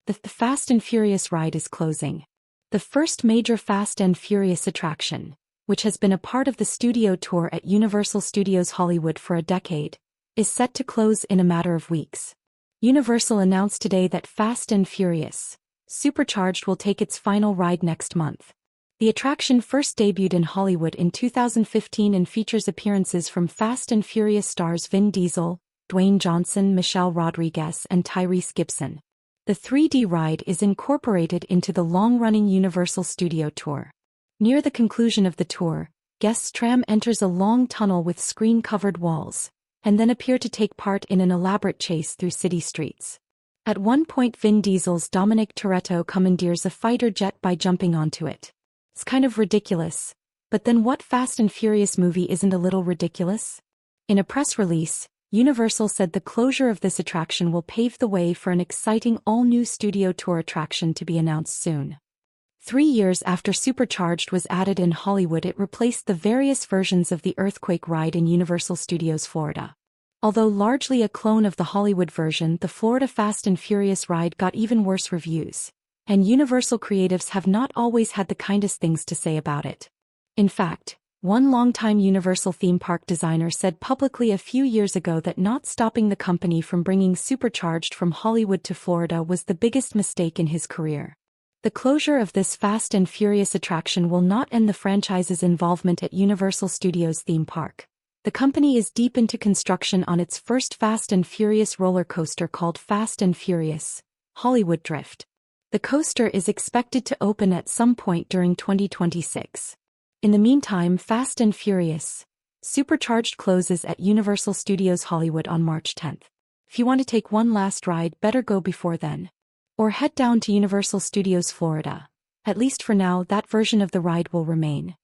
The Fast and Furious ride is closing. The first major Fast and Furious attraction, which has been a part of the studio tour at Universal Studios Hollywood for a decade, is set to close in a matter of weeks. Universal announced today that Fast and Furious Supercharged will take its final ride next month. The attraction first debuted in Hollywood in 2015 and features appearances from Fast and Furious stars Vin Diesel, Dwayne Johnson, Michelle Rodriguez, and Tyrese Gibson. The 3D ride is incorporated into the long-running Universal Studio Tour. Near the conclusion of the tour, guests tram enters a long tunnel with screen-covered walls, and then appear to take part in an elaborate chase through city streets. At one point Vin Diesel's Dominic Toretto commandeers a fighter jet by jumping onto it. It's kind of ridiculous, but then what Fast and Furious movie isn't a little ridiculous? In a press release, Universal said the closure of this attraction will pave the way for an exciting all-new studio tour attraction to be announced soon. 3 years after Supercharged was added in Hollywood, it replaced the various versions of the Earthquake ride in Universal Studios Florida. Although largely a clone of the Hollywood version, the Florida Fast and Furious ride got even worse reviews, and Universal creatives have not always had the kindest things to say about it. In fact, one longtime Universal theme park designer said publicly a few years ago that not stopping the company from bringing Supercharged from Hollywood to Florida was the biggest mistake in his career. The closure of this Fast and Furious attraction will not end the franchise's involvement at Universal Studios theme park. The company is deep into construction on its first Fast and Furious roller coaster called Fast and Furious Hollywood Drift. The coaster is expected to open at some point during 2026. In the meantime, Fast and Furious Supercharged closes at Universal Studios Hollywood on March 10th. If you want to take one last ride, better go before then. Or head down to Universal Studios Florida. At least for now, that version of the ride will remain.